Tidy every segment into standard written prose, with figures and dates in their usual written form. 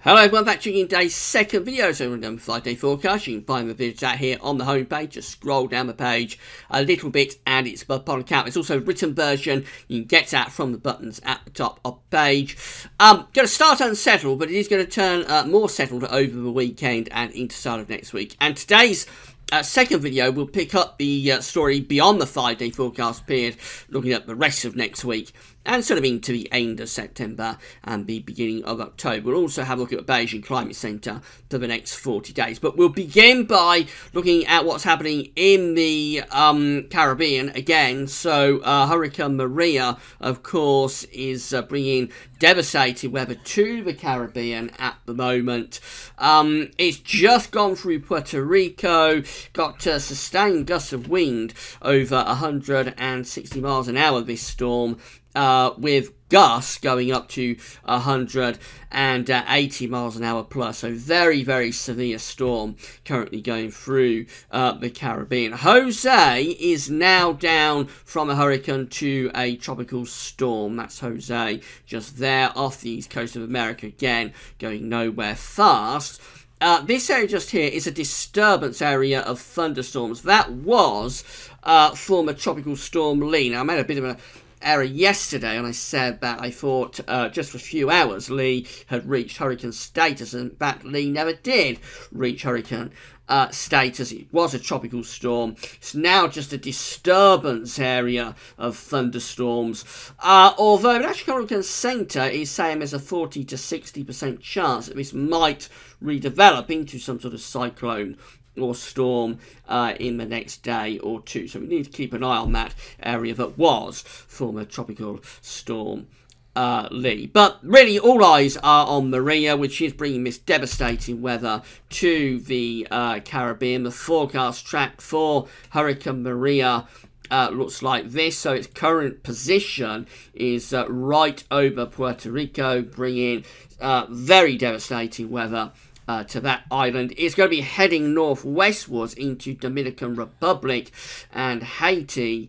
Hello everyone, back to today's second video. So we're going to 5-day forecast. You can find the videos out here on the homepage. Just scroll down the page a little bit and it's upon account. It's also a written version. You can get that from the buttons at the top of the page. Going to start unsettled, but it is going to turn more settled over the weekend and into start of next week. And today's second video will pick up the story beyond the 5-day forecast period, looking at the rest of next week and sort of into the end of September and the beginning of October. We'll also have a look at the Beijing Climate Center for the next 40 days. But we'll begin by looking at what's happening in the Caribbean again. So Hurricane Maria, of course, is bringing devastating weather to the Caribbean at the moment. It's just gone through Puerto Rico, got sustained gusts of wind over 160 miles an hour, this storm, with gusts going up to 180 miles an hour plus. So very, very severe storm currently going through the Caribbean. Jose is now down from a hurricane to a tropical storm. That's Jose just there off the east coast of America, again going nowhere fast. This area just here is a disturbance area of thunderstorms. That was former tropical storm Lee. Now I made a bit of an error yesterday and I said that I thought just for a few hours Lee had reached hurricane status, and in fact Lee never did reach hurricane status. It was a tropical storm. It's now just a disturbance area of thunderstorms, although the National Hurricane Center is saying there's a 40 to 60% chance that this might redevelop into some sort of cyclone or storm in the next day or two. So we need to keep an eye on that area that was former tropical storm Lee. But really all eyes are on Maria, which is bringing this devastating weather to the Caribbean. The forecast track for Hurricane Maria looks like this. So its current position is right over Puerto Rico, bringing very devastating weather to that island. It's going to be heading northwestwards into Dominican Republic and Haiti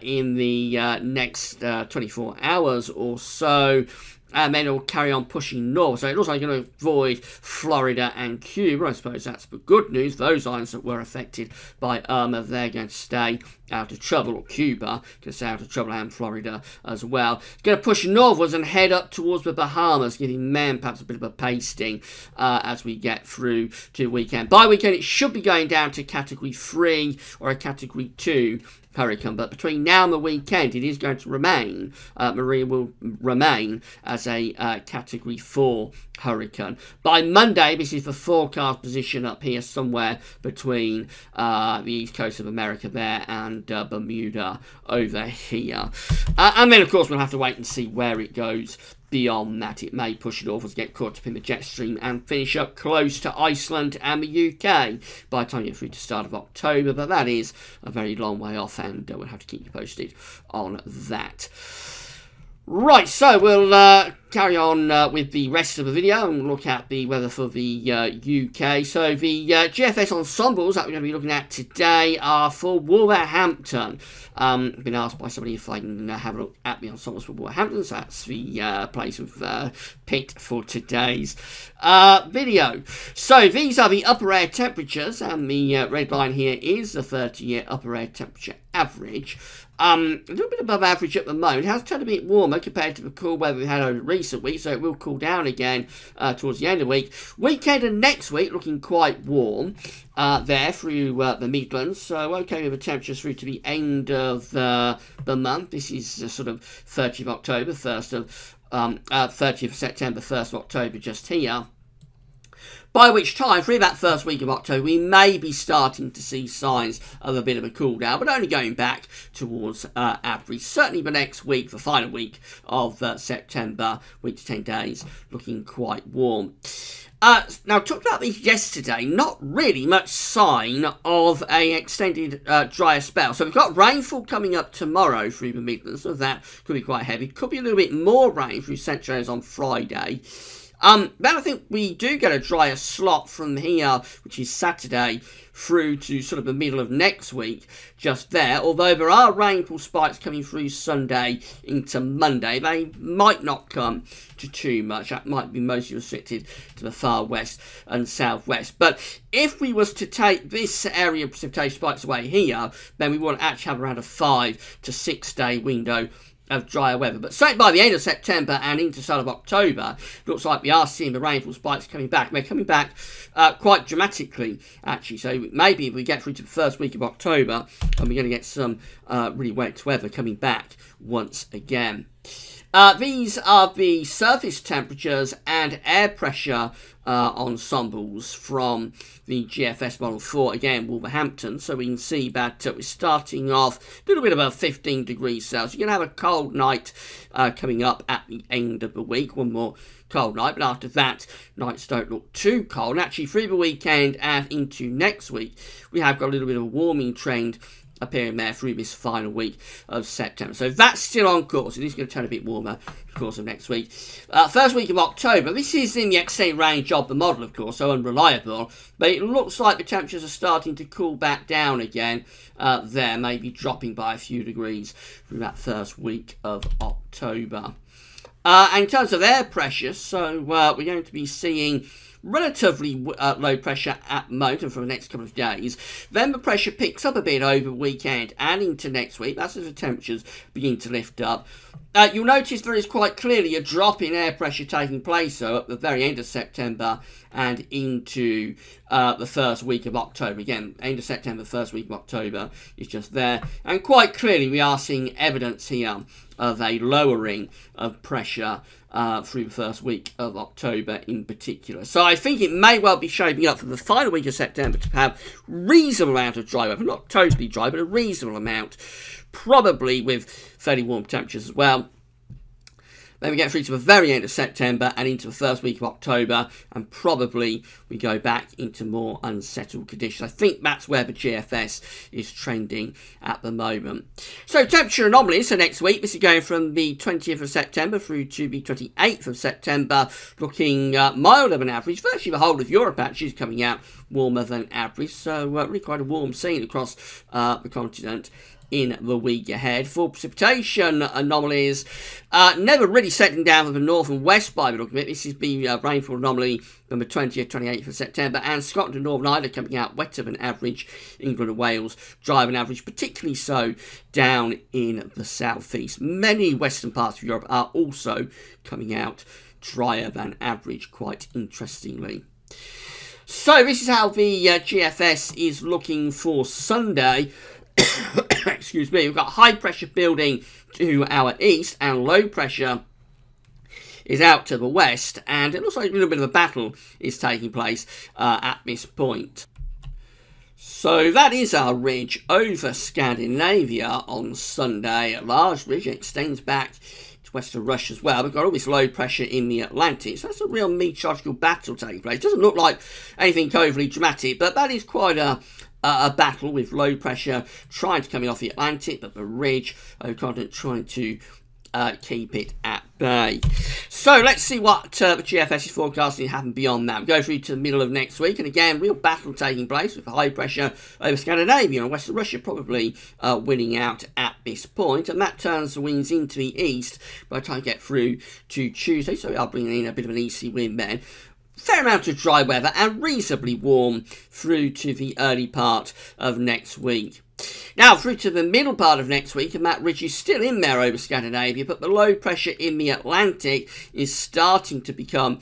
in the next 24 hours or so. And then it will carry on pushing north. So it looks like it's going to avoid Florida and Cuba. I suppose that's the good news. Those islands that were affected by Irma, they're going to stay out of trouble. Or Cuba can stay out of trouble, and Florida as well. It's going to push northwards and head up towards the Bahamas, giving them perhaps a bit of a pasting as we get through to the weekend. By weekend, it should be going down to Category 3 or a Category 2 hurricane, but between now and the weekend it is going to remain, Maria will remain as a Category 4 hurricane. By Monday, this is the forecast position up here somewhere between the east coast of America there and Bermuda over here. And then of course we'll have to wait and see where it goes. Beyond that, it may push it northwards, get caught up in the jet stream and finish up close to Iceland and the UK by the time you get through to the start of October. But that is a very long way off, and we'll have to keep you posted on that. Right, so we'll carry on with the rest of the video and look at the weather for the UK. So the GFS ensembles that we're going to be looking at today are for Wolverhampton. I've been asked by somebody if I can have a look at the ensembles for Wolverhampton, so that's the place we've picked for today's video. So these are the upper air temperatures, and the red line here is the 30-year upper air temperature average. A little bit above average at the moment. It has turned a bit warmer compared to the cool weather we had over recent weeks, so it will cool down again towards the end of the week. Weekend and next week looking quite warm there through the Midlands, so okay with the temperatures through to the end of the month. This is sort of 30th of October, 30th of September, 1st of October just here. By which time, through that first week of October, we may be starting to see signs of a bit of a cool down, but only going back towards average. Certainly the next week, the final week of September, week to 10 days, looking quite warm. Now, talked about these yesterday, not really much sign of an extended drier spell. So we've got rainfall coming up tomorrow through the Midlands, so that could be quite heavy. Could be a little bit more rain through central areas on Friday. Then I think we do get a drier slot from here, which is Saturday, through to sort of the middle of next week, just there. Although there are rainfall spikes coming through Sunday into Monday, they might not come to too much. That might be mostly restricted to the far west and southwest. But if we was to take this area of precipitation spikes away here, then we would actually have around a 5 to 6 day window of drier weather. But certainly by the end of September and into start of October, looks like we are seeing the rainfall spikes coming back. And they're coming back quite dramatically, actually. So maybe if we get through to the first week of October, and we're going to get some really wet weather coming back once again. These are the surface temperatures and air pressure ensembles from the GFS model for, again, Wolverhampton. So we can see that we're starting off a little bit above 15 degrees Celsius. You're going to have a cold night coming up at the end of the week, one more cold night, but after that, nights don't look too cold. And actually, through the weekend and into next week, we have got a little bit of a warming trend appearing there through this final week of September. So that's still on course. It is going to turn a bit warmer, of course, of next week. First week of October. This is in the extended range of the model, of course, so unreliable. But it looks like the temperatures are starting to cool back down again there, maybe dropping by a few degrees through that first week of October. And in terms of air pressure, so we're going to be seeing relatively low pressure at the moment and for the next couple of days. Then the pressure picks up a bit over the weekend and into next week. That's as the temperatures begin to lift up. You'll notice there is quite clearly a drop in air pressure taking place though at the very end of September and into the first week of October. Again, end of September, first week of October is just there. And quite clearly we are seeing evidence here of a lowering of pressure through the first week of October in particular. So I think it may well be shaping up for the final week of September to have reasonable amount of dry weather. Not totally dry, but a reasonable amount. Probably with fairly warm temperatures as well. Then we get through to the very end of September and into the first week of October, and probably we go back into more unsettled conditions. I think that's where the GFS is trending at the moment. So temperature anomalies for next week. This is going from the 20th of September through to the 28th of September, looking milder than average. Virtually the whole of Europe actually is coming out warmer than average. So really quite a warm scene across the continent in the week ahead. For precipitation anomalies, never really settling down from the north and west by the look of it. This is the rainfall anomaly from the 20th, 28th of September, and Scotland and Northern Ireland coming out wetter than average. England and Wales drier than average, particularly so down in the southeast. Many western parts of Europe are also coming out drier than average, quite interestingly. So this is how the GFS is looking for Sunday. Excuse me, we've got high pressure building to our east and low pressure is out to the west, and it looks like a little bit of a battle is taking place at this point. So that is our ridge over Scandinavia on Sunday. A large ridge extends back to western Russia as well. We've got all this low pressure in the Atlantic, so that's a real meteorological battle taking place. It doesn't look like anything overly dramatic, but that is quite a battle with low pressure trying to come in off the Atlantic, but the ridge over the continent trying to keep it at bay. So let's see what the GFS is forecasting to happen beyond that. We go through to the middle of next week, and again, real battle taking place with high pressure over Scandinavia and western Russia probably winning out at this point, and that turns the winds into the east by the time we get through to Tuesday, so we are bringing in a bit of an easterly wind then. Fair amount of dry weather and reasonably warm through to the early part of next week. Now, through to the middle part of next week, and that ridge is still in there over Scandinavia, but the low pressure in the Atlantic is starting to become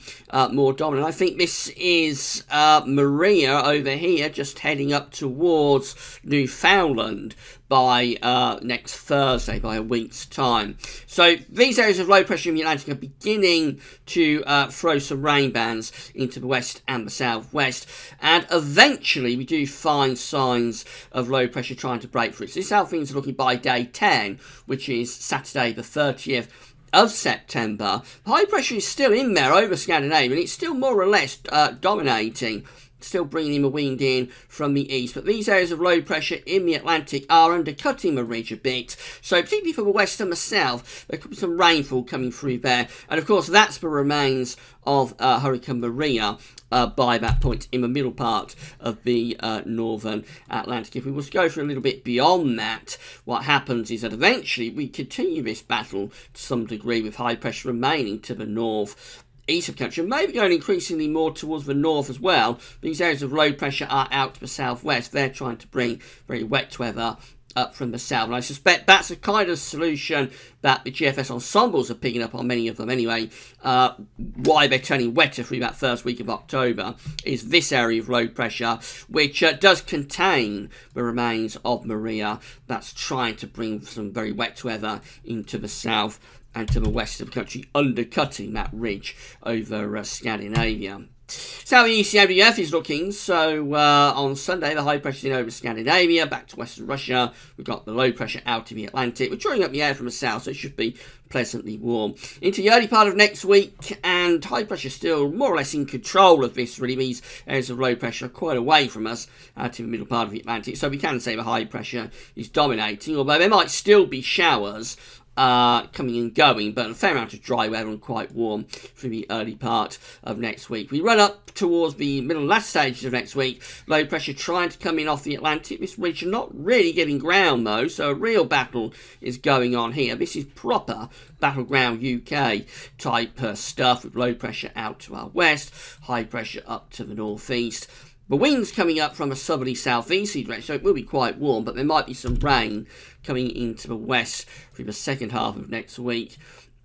more dominant. I think this is Maria over here, just heading up towards Newfoundland by next Thursday, by a week's time. So these areas of low pressure in the Atlantic are beginning to throw some rain bands into the west and the southwest, and eventually we do find signs of low pressure trying to break through. So this is how things are looking by day 10, which is Saturday the 30th of September. High pressure is still in there over Scandinavia, and it's still more or less dominating still bringing in the wind in from the east. But these areas of low pressure in the Atlantic are undercutting the ridge a bit. So particularly from the west and the south, there could be some rainfall coming through there. And of course, that's the remains of Hurricane Maria by that point in the middle part of the northern Atlantic. If we was to go for a little bit beyond that, what happens is that eventually we continue this battle to some degree with high pressure remaining to the north. East of country, maybe going increasingly more towards the north as well. These areas of low pressure are out to the southwest. They're trying to bring very wet weather up from the south. And I suspect that's a kind of solution that the GFS ensembles are picking up on, many of them anyway. Why they're turning wetter through that first week of October is this area of low pressure, which does contain the remains of Maria. That's trying to bring some very wet weather into the south and to the west of the country, undercutting that ridge over Scandinavia. So the ECMWF is looking. So on Sunday, the high pressure is in over Scandinavia, back to western Russia. We've got the low pressure out in the Atlantic. We're drawing up the air from the south, so it should be pleasantly warm. Into the early part of next week, and high pressure still more or less in control of this, really. These areas of low pressure are quite away from us out in the middle part of the Atlantic, so we can say the high pressure is dominating, although there might still be showers coming and going, but a fair amount of dry weather and quite warm through the early part of next week. We run up towards the middle and last stages of next week. Low pressure trying to come in off the Atlantic. This region not really getting ground though, so a real battle is going on here. This is proper battleground UK type stuff, with low pressure out to our west, high pressure up to the northeast. The wind's coming up from a southerly southeasterly direction, so it will be quite warm, but there might be some rain coming into the west through the second half of next week.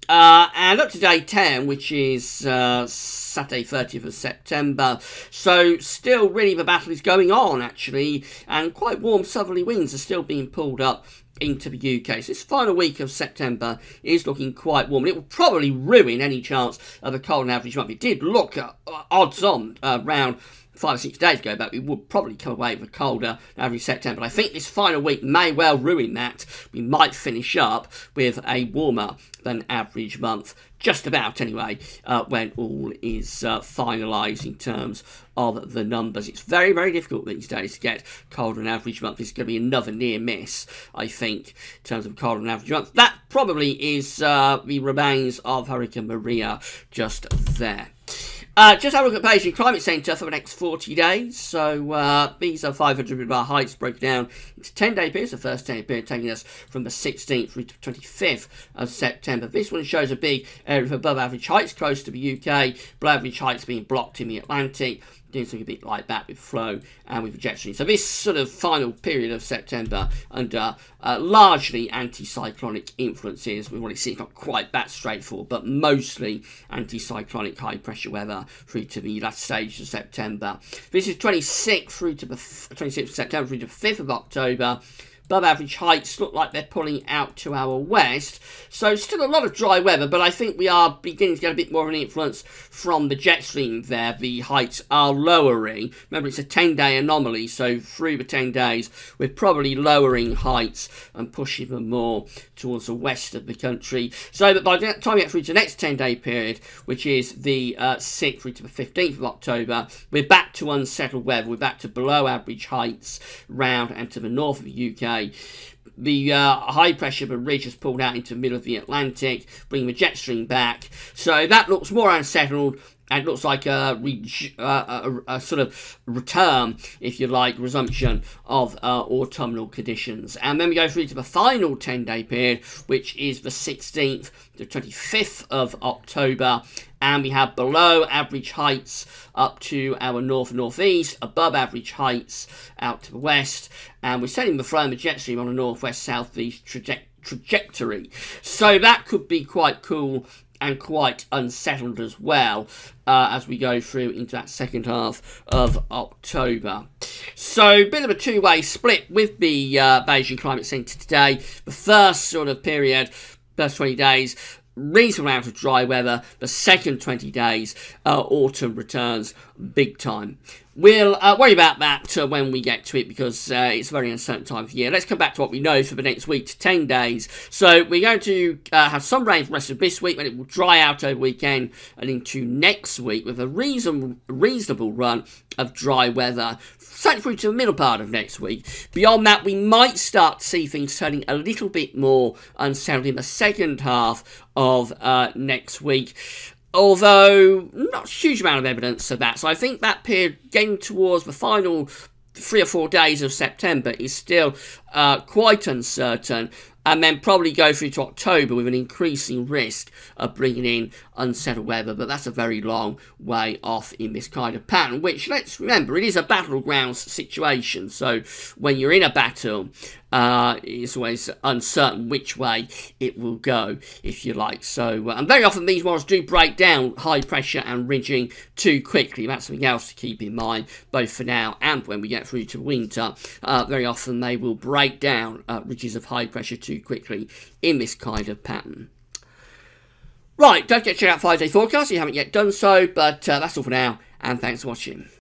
And up to day 10, which is Saturday 30th of September. So still really the battle is going on, actually, and quite warm southerly winds are still being pulled up into the UK. So this final week of September is looking quite warm. It will probably ruin any chance of a cold and average month. It did look odds on around 5 or 6 days ago, but we would probably come away with a colder average September. But I think this final week may well ruin that. We might finish up with a warmer than average month, just about anyway, when all is finalised in terms of the numbers. It's very, very difficult these days to get colder than average month. This is going to be another near miss, I think, in terms of colder than average month. That probably is the remains of Hurricane Maria just there. Just have a look at Beijing Climate Center for the next 40 days. So these are 500 bar heights broken down into 10-day periods. The first 10-day period taking us from the 16th through to 25th of September. This one shows a big area of above average heights close to the UK, below average heights being blocked in the Atlantic. Doing something a bit like that with flow and with jet stream. So this sort of final period of September under largely anticyclonic influences. We've already seen it's not quite that straightforward, but mostly anticyclonic high pressure weather through to the last stage of September. This is 26th through to the 26th of September through to 5th of October. Above average heights look like they're pulling out to our west. So still a lot of dry weather, but I think we are beginning to get a bit more of an influence from the jet stream there. The heights are lowering. Remember, it's a 10-day anomaly, so through the 10 days, we're probably lowering heights and pushing them more towards the west of the country. So that by the time we get through to the next 10-day period, which is the 6th through to the 15th of October, we're back to unsettled weather. We're back to below average heights round and to the north of the UK. The high pressure of a ridge has pulled out into the middle of the Atlantic, bringing the jet stream back. So that looks more unsettled, and it looks like a sort of return, if you like, resumption of autumnal conditions. And then we go through to the final 10-day period, which is the 16th to 25th of October. And we have below average heights up to our north and northeast, above average heights out to the west. And we're sending the flow and the jet stream on a northwest-southeast trajectory. So that could be quite cool and quite unsettled as well as we go through into that second half of October. So a bit of a two-way split with the Beijing Climate Center today. The first sort of period, first 20 days, reasonable amount of dry weather. The second 20 days, autumn returns big time. we'll worry about that when we get to it, because it's a very uncertain time of year. Let's come back to what we know for the next week to 10 days. So we're going to have some rain for the rest of this week, but it will dry out over the weekend and into next week with a reasonable run of dry weather, certainly through to the middle part of next week. Beyond that, we might start to see things turning a little bit more unsettled in the second half of next week. Although, not a huge amount of evidence of that. So I think that period, getting towards the final 3 or 4 days of September, is still quite uncertain. And then probably go through to October with an increasing risk of bringing in unsettled weather. But that's a very long way off in this kind of pattern, which, let's remember, it is a battlegrounds situation. So when you're in a battle, it's always uncertain which way it will go, if you like. So, and very often these models do break down high pressure and ridging too quickly. That's something else to keep in mind, both for now and when we get through to winter. Very often they will break down ridges of high pressure too quickly in this kind of pattern. Right, don't forget to check out 5-day forecast if you haven't yet done so, but that's all for now, and thanks for watching.